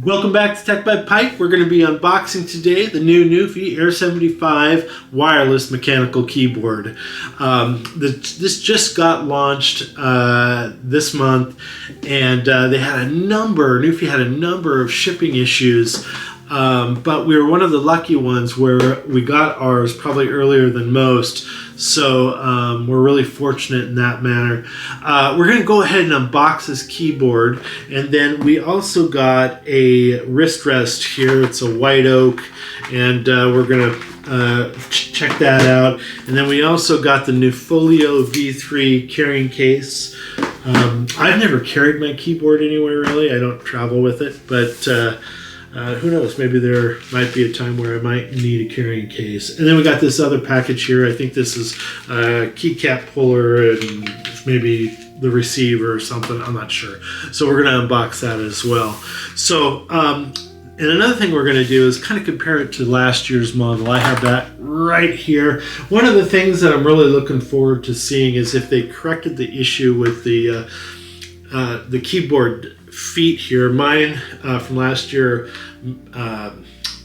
Welcome back to Tech by Pipe. We're going to be unboxing today the new Nuphy Air75 wireless mechanical keyboard. This just got launched this month, and Nuphy had a number of shipping issues, but we were one of the lucky ones where we got ours probably earlier than most. So we're really fortunate in that manner. We're going to go ahead and unbox this keyboard, and then we also got a wrist rest here. It's a white oak, and we're going to check that out. And then we also got the Nuphy V3 carrying case. I've never carried my keyboard anywhere really. I don't travel with it, but who knows, maybe there might be a time where I might need a carrying case. And then we got this other package here. I think this is a keycap puller and maybe the receiver or something. I'm not sure. So we're going to unbox that as well. So, and another thing we're going to do is kind of compare it to last year's model. I have that right here. One of the things that I'm really looking forward to seeing is if they corrected the issue with the keyboard feet here. Mine from last year,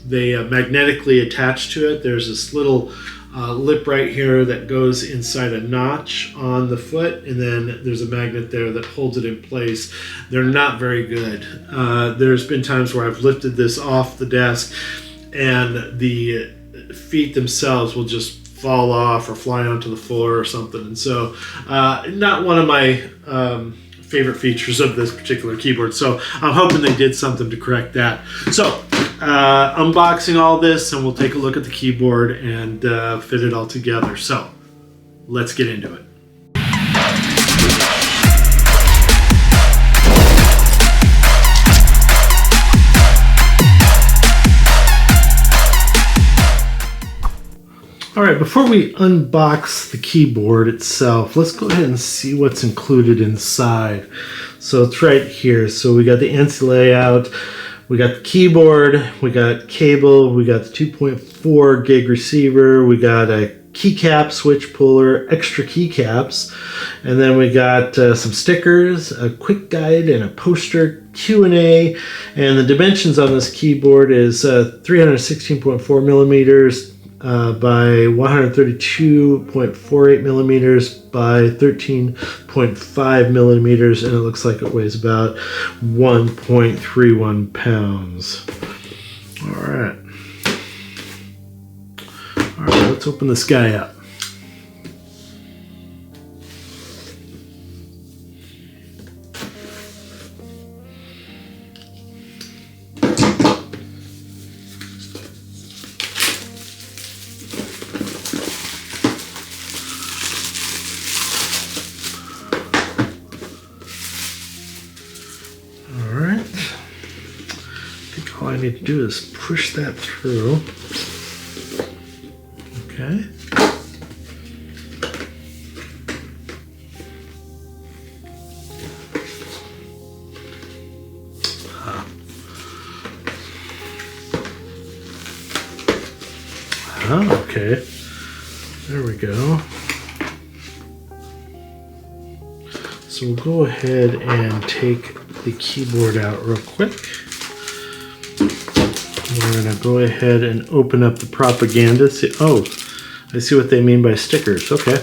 they magnetically attach to it. There's this little lip right here that goes inside a notch on the foot, and then there's a magnet there that holds it in place. They're not very good. There's been times where I've lifted this off the desk and the feet themselves will just fall off or fly onto the floor or something. And so not one of my favorite features of this particular keyboard. So I'm hoping they did something to correct that. So unboxing all this, and we'll take a look at the keyboard and fit it all together. So let's get into it. All right, before we unbox the keyboard itself, let's go ahead and see what's included inside. So it's right here. So we got the ANSI layout, we got the keyboard, we got cable, we got the 2.4 gig receiver, we got a keycap switch puller, extra keycaps, and then we got some stickers, a quick guide, and a poster, Q&A, and the dimensions on this keyboard is 316.4 millimeters by 132.48 millimeters by 13.5 millimeters, and it looks like it weighs about 1.31 pounds. All right, let's open this guy up. All I need to do is push that through. Okay. Okay. There we go. So we'll go ahead and take the keyboard out real quick. We're going to go ahead and open up the propaganda. See, oh, I see what they mean by stickers. Okay.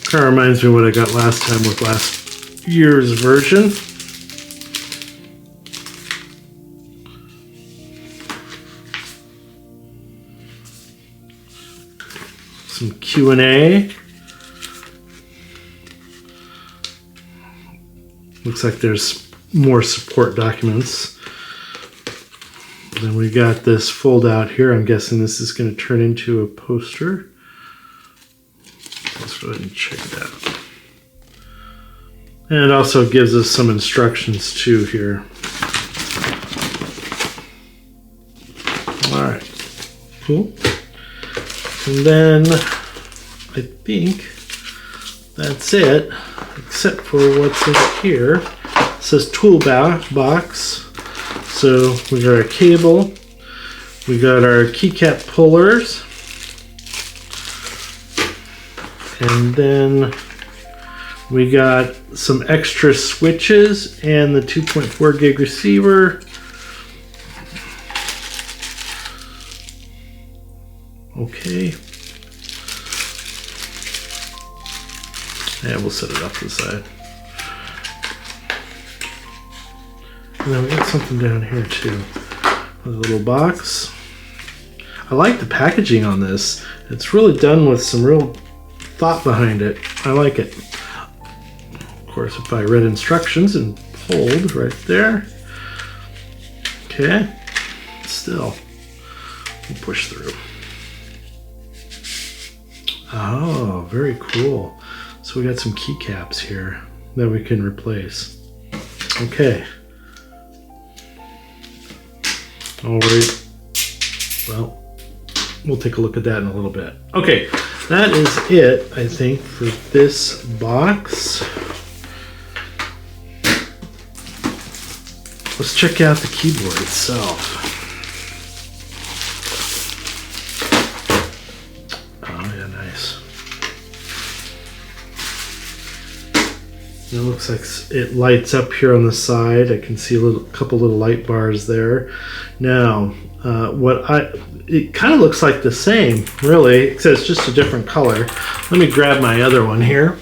Kind of reminds me of what I got last time with last year's version. Some Q&A. Looks like there's more support documents. Then we got this fold out here. I'm guessing this is going to turn into a poster. Let's go ahead and check it out. And it also gives us some instructions too here. All right, cool. And then I think that's it, except for what's in here. It says toolbox. So we got our cable, we got our keycap pullers, and then we got some extra switches and the 2.4 gig receiver. Okay. And we'll set it off to the side. And then we got something down here too. A little box. I like the packaging on this. It's really done with some real thought behind it. I like it. Of course, if I read instructions and pulled right there. Okay. Still, we'll push through. Oh, very cool. So we got some keycaps here that we can replace. Okay. All right. Well, we'll take a look at that in a little bit. Okay, that is it, I think, for this box. Let's check out the keyboard itself. Oh, yeah, nice. It looks like it lights up here on the side. I can see a couple little light bars there. Now, it kind of looks like the same, really, except it's just a different color. Let me grab my other one here.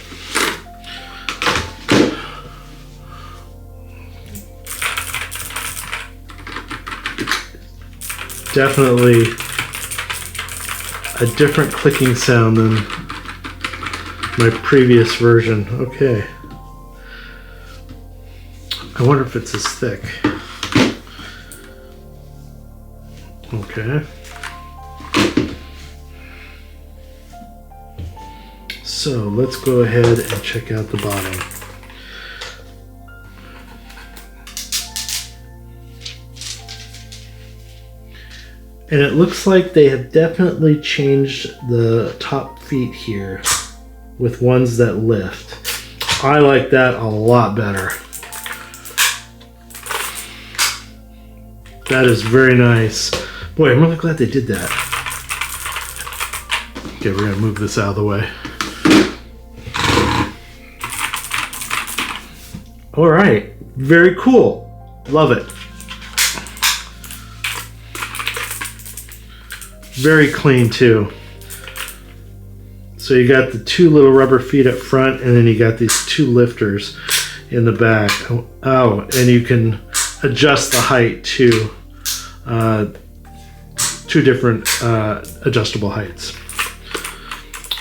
Definitely a different clicking sound than my previous version. Okay. I wonder if it's as thick. Okay. So let's go ahead and check out the bottom. And it looks like they have definitely changed the top feet here with ones that lift. I like that a lot better. That is very nice. Boy, I'm really glad they did that. Okay, we're gonna move this out of the way. All right, very cool. Love it. Very clean too. So you got the two little rubber feet up front, and then you got these two lifters in the back. Oh, and you can adjust the height to two different adjustable heights.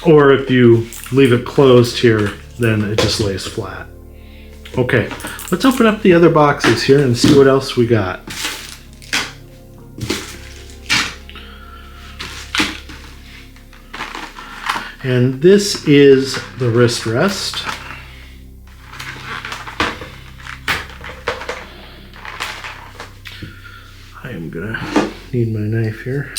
Or if you leave it closed here, then it just lays flat. Okay, let's open up the other boxes here and see what else we got. And this is the wrist rest. I am gonna need my knife here.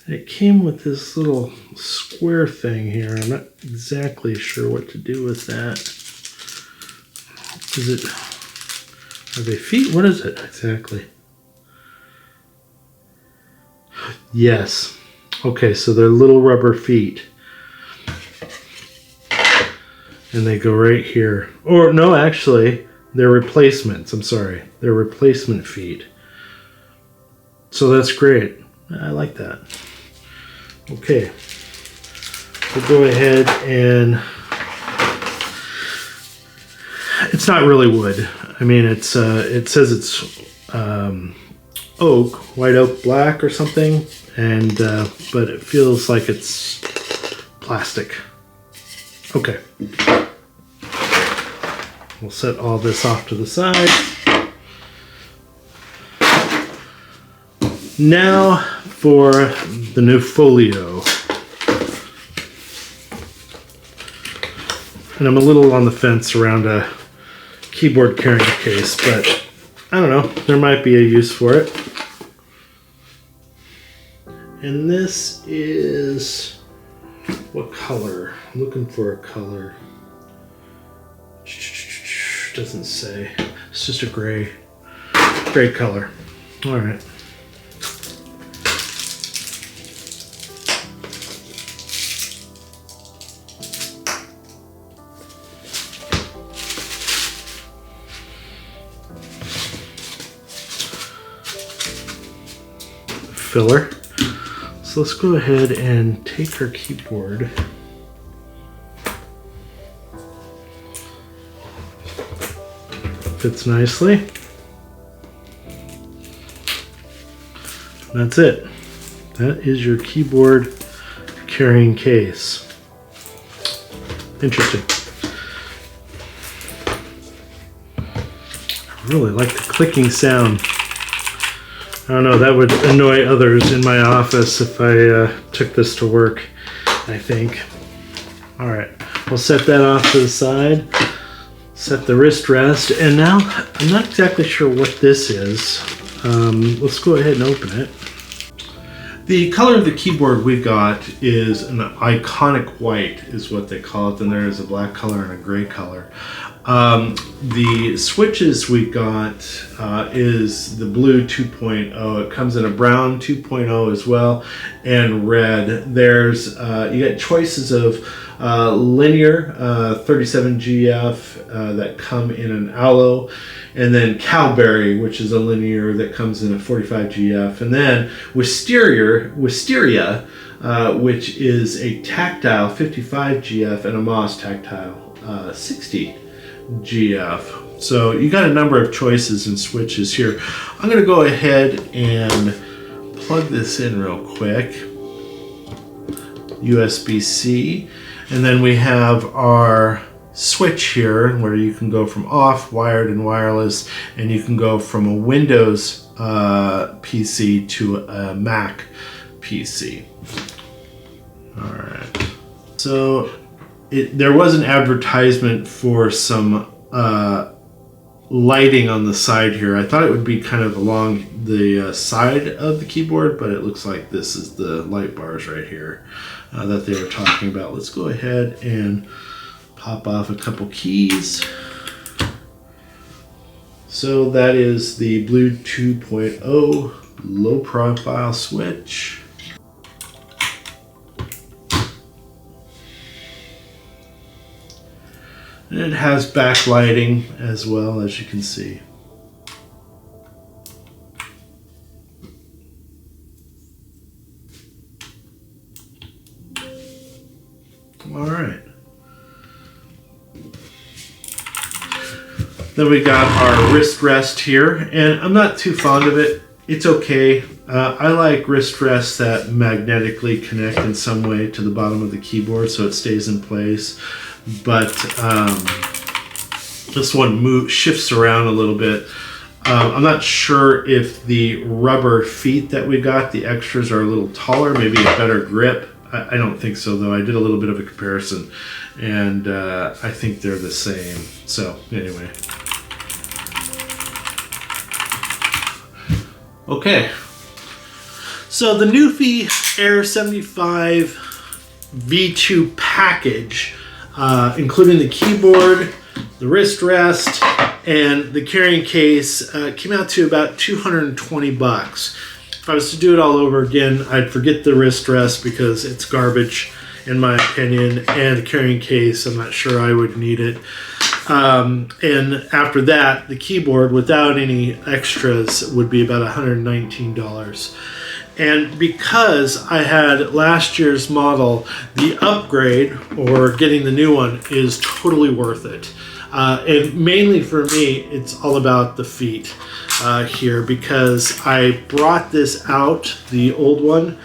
It came with this little square thing here. I'm not exactly sure what to do with that. Is it, are they feet? What is it exactly? Yes. Okay, so they're little rubber feet. And they go right here. Or no, actually, they're replacements. I'm sorry. They're replacement feet. So that's great. I like that. Okay, we'll go ahead and it's not really wood. I mean, it's it says it's oak, white oak black or something, and but it feels like it's plastic. Okay, we'll set all this off to the side. Now for the Nuphy. And I'm a little on the fence around a keyboard carrying case, but I don't know, there might be a use for it. And this is, what color? I'm looking for a color. Doesn't say. It's just a gray color. All right. Filler. So let's go ahead and take our keyboard. Fits nicely. That's it. That is your keyboard carrying case. Interesting. I really like the clicking sound. I don't know, that would annoy others in my office if I took this to work, I think. All right, we'll set that off to the side. Set the wrist rest, and now I'm not exactly sure what this is. Let's go ahead and open it. The color of the keyboard we got is an iconic white, is what they call it. Then there is a black color and a gray color. The switches we got is the blue 2.0. It comes in a brown 2.0 as well, and red. There's you get choices of linear 37GF that come in an aloe, and then Cowberry, which is a linear that comes in a 45GF, and then Wisteria, which is a tactile 55GF, and a Moss tactile 60GF. So you got a number of choices and switches here. I'm going to go ahead and plug this in real quick. USB-C. And then we have our switch here where you can go from off, wired and wireless, and you can go from a Windows PC to a Mac PC. All right. So there was an advertisement for some lighting on the side here. I thought it would be kind of along the side of the keyboard, but it looks like this is the light bars right here that they were talking about. Let's go ahead and pop off a couple keys. So that is the blue 2.0 low profile switch. And it has backlighting as well, as you can see. All right. Then we got our wrist rest here, and I'm not too fond of it. It's okay. I like wrist rests that magnetically connect in some way to the bottom of the keyboard so it stays in place. But this one shifts around a little bit. I'm not sure if the rubber feet that we got, the extras, are a little taller, maybe a better grip. I don't think so, though. I did a little bit of a comparison, and I think they're the same. So anyway. Okay. So the Nuphy Air75 V2 package, including the keyboard, the wrist rest, and the carrying case, came out to about $220. If I was to do it all over again, I'd forget the wrist rest because it's garbage in my opinion, and the carrying case, I'm not sure I would need it. And after that, the keyboard without any extras would be about $119. And because I had last year's model, the upgrade, or getting the new one, is totally worth it. And mainly for me, it's all about the feet here, because I brought this out, the old one,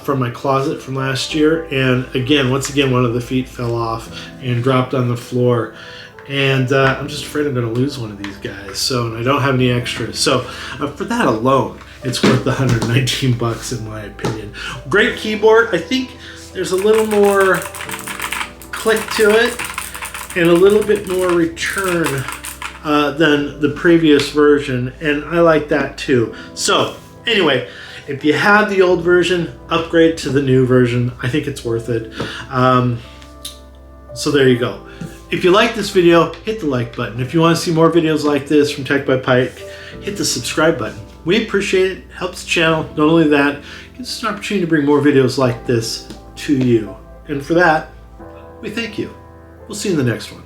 from my closet from last year. And again, once again, one of the feet fell off and dropped on the floor. And I'm just afraid I'm going to lose one of these guys. So, and I don't have any extras. So for that alone, it's worth the $119 in my opinion. Great keyboard. I think there's a little more click to it and a little bit more return than the previous version, and I like that too. So anyway, if you have the old version, upgrade to the new version. I think it's worth it. So there you go. If you like this video, hit the like button. If you want to see more videos like this from Tech by Pike, hit the subscribe button. We appreciate it. Helps the channel. Not only that, it gives us an opportunity to bring more videos like this to you. And for that, we thank you. We'll see you in the next one.